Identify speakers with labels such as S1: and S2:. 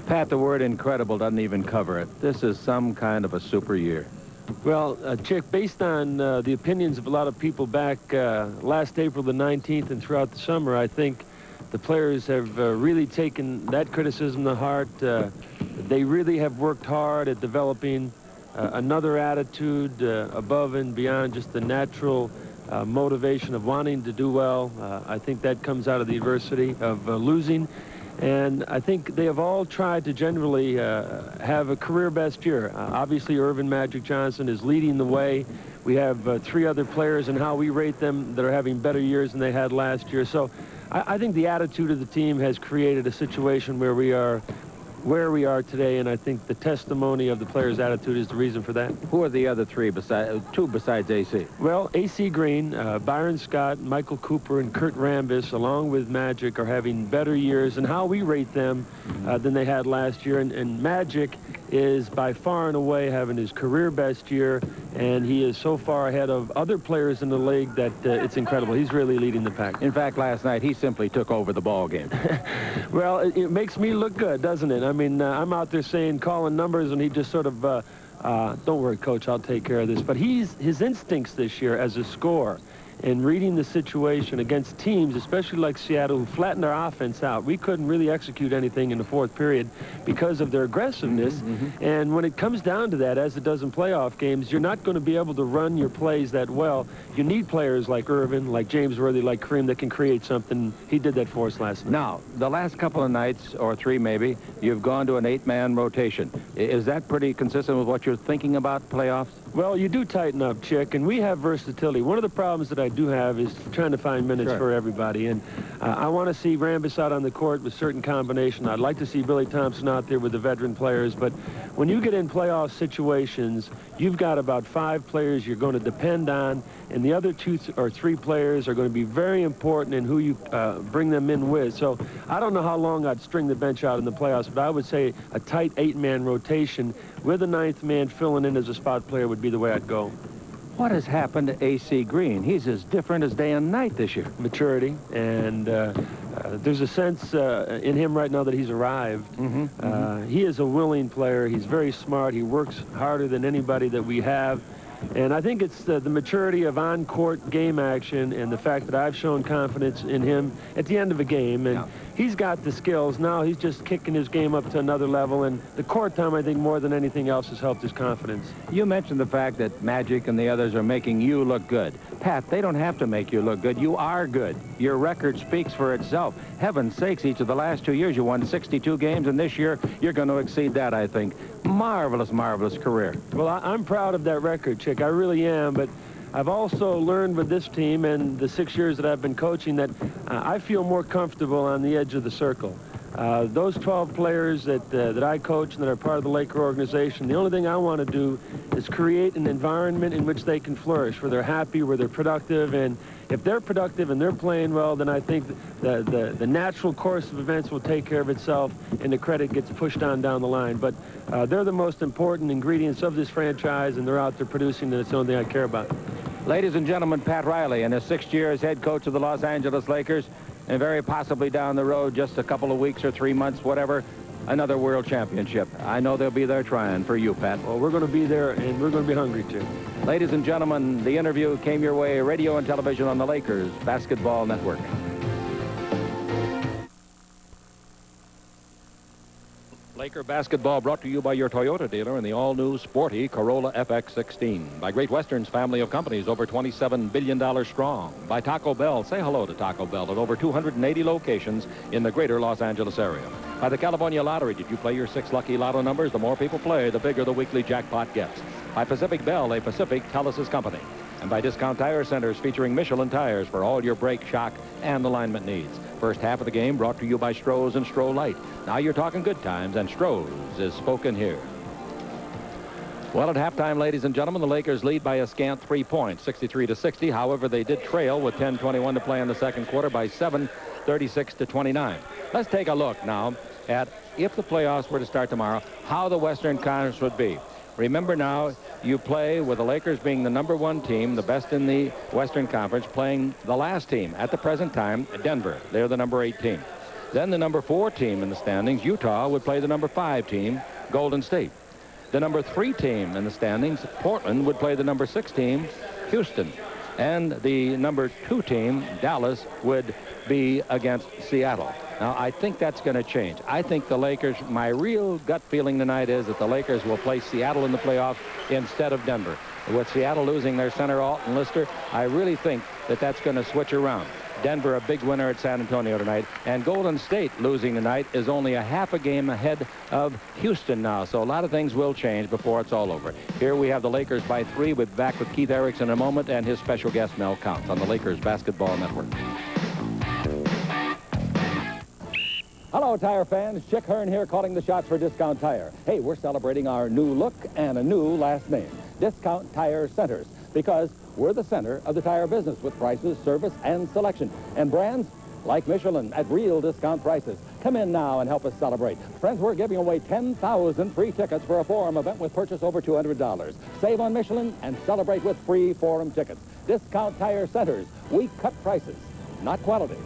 S1: Pat, the word incredible doesn't even cover it. This is some kind of a super year.
S2: Well, Chick, based on the opinions of a lot of people back last April the 19th and throughout the summer, I think the players have really taken that criticism to heart. They really have worked hard at developing another attitude above and beyond just the natural motivation of wanting to do well. I think that comes out of the adversity of losing. And I think they have all tried to generally have a career best year. Obviously, Earvin Magic Johnson is leading the way. We have 3 other players and how we rate them that are having better years than they had last year. So I think the attitude of the team has created a situation where we are today, and I think the testimony of the players' attitude is the reason for that.
S1: Who are the other 2 besides AC?
S2: Well, AC Green, Byron Scott, Michael Cooper, and Kurt Rambis, along with Magic, are having better years and how we rate them than they had last year. And Magic is by far and away having his career best year, and he is so far ahead of other players in the league that it's incredible. He's really leading the pack.
S1: In fact, last night he simply took over the ball game.
S2: Well, it makes me look good, doesn't it? I mean, I'm out there calling numbers, and he just sort of, don't worry, Coach, I'll take care of this. But his instincts this year as a scorer and reading the situation against teams, especially like Seattle, who flattened our offense out. We couldn't really execute anything in the 4th period because of their aggressiveness. And when it comes down to that, as it does in playoff games, you're not going to be able to run your plays that well. You need players like Earvin, like James Worthy, like Kareem that can create something. He did that for us last night.
S1: Now, the last couple of nights, or 3 maybe, you've gone to an 8-man rotation. Is that pretty consistent with what you're thinking about playoffs?
S2: Well, you do tighten up, Chick, and we have versatility. One of the problems that I do have is trying to find minutes for everybody, and I want to see Rambis out on the court with certain combination. I'd like to see Billy Thompson out there with the veteran players, but when you get in playoff situations, you've got about 5 players you're going to depend on, and the other 2 or 3 players are going to be very important in who you bring them in with. So I don't know how long I'd string the bench out in the playoffs, but I would say a tight 8-man rotation with a 9th man filling in as a spot player would be the way I'd go.
S1: What has happened to AC Green? He's as different as day and night this year.
S2: Maturity, and there's a sense in him right now that he's arrived. He is a willing player. He's very smart. He works harder than anybody that we have. And I think it's the maturity of on-court game action and the fact that I've shown confidence in him at the end of a game. And he's got the skills. Now he's just kicking his game up to another level. And the court time, I think, more than anything else, has helped his confidence.
S1: You mentioned the fact that Magic and the others are making you look good. Pat, they don't have to make you look good. You are good. Your record speaks for itself. Heaven's sakes, each of the last 2 years, you won 62 games, and this year, you're going to exceed that, I think. Marvelous, marvelous career.
S2: Well, I'm proud of that record, Chick. I really am, but I've also learned with this team and the 6 years that I've been coaching that I feel more comfortable on the edge of the circle. Those 12 players that I coach and that are part of the Laker organization, the only thing I want to do is create an environment in which they can flourish, where they're happy, where they're productive. And if they're productive and they're playing well, then I think the natural course of events will take care of itself and the credit gets pushed on down the line. But they're the most important ingredients of this franchise, and they're out there producing, and it's the only thing I care about.
S1: Ladies and gentlemen, Pat Riley, in his 6th year as head coach of the Los Angeles Lakers, and very possibly down the road, just a couple of weeks or 3 months, whatever, another world championship. I know they'll be there trying for you, Pat.
S2: Well, we're going to be there, and we're going to be hungry, too.
S1: Ladies and gentlemen, the interview came your way, radio and television on the Lakers Basketball Network. Laker basketball brought to you by your Toyota dealer in the all-new sporty Corolla FX16. By Great Western's family of companies, over $27 billion strong. By Taco Bell. Say hello to Taco Bell at over 280 locations in the greater Los Angeles area. By the California Lottery. Did you play your 6 lucky lotto numbers? The more people play, the bigger the weekly jackpot gets. By Pacific Bell, a Pacific Telesis company. And by Discount Tire Centers, featuring Michelin tires for all your brake, shock, and alignment needs. First half of the game brought to you by Stroh's and Stroh Light. Now you're talking good times, and Stroh's is spoken here. Well, at halftime, ladies and gentlemen, the Lakers lead by a scant 3 points, 63-60. However, they did trail with 10:21 to play in the second quarter by 7, 36-29. Let's take a look now at, if the playoffs were to start tomorrow, how the Western Conference would be. Remember now, you play with the Lakers being the #1 team, the best in the Western Conference, playing the last team at the present time, Denver. They're the #8 team. Then the number 4 team in the standings, Utah, would play the number 5 team, Golden State. The number 3 team in the standings, Portland, would play the number 6 team, Houston. And the number 2 team, Dallas, would be against Seattle. Now, I think that's going to change. I think the Lakers, my real gut feeling tonight is that the Lakers will play Seattle in the playoffs instead of Denver. With Seattle losing their center, Alton Lister, I really think that that's going to switch around. Denver a big winner at San Antonio tonight, and Golden State losing tonight is only a half a game ahead of Houston now, so a lot of things will change before it's all over. Here we have the Lakers by 3. We'll be back with Keith Erickson in a moment and his special guest Mel Counts on the Lakers Basketball Network. Hello, Tire fans. Chick Hearn here calling the shots for Discount Tire. Hey, we're celebrating our new look and a new last name, Discount Tire Centers, because we're the center of the tire business with prices, service, and selection. And brands like Michelin at real discount prices. Come in now and help us celebrate. Friends, we're giving away 10,000 free tickets for a Forum event with purchase over $200. Save on Michelin and celebrate with free Forum tickets. Discount Tire Centers. We cut prices, not quality.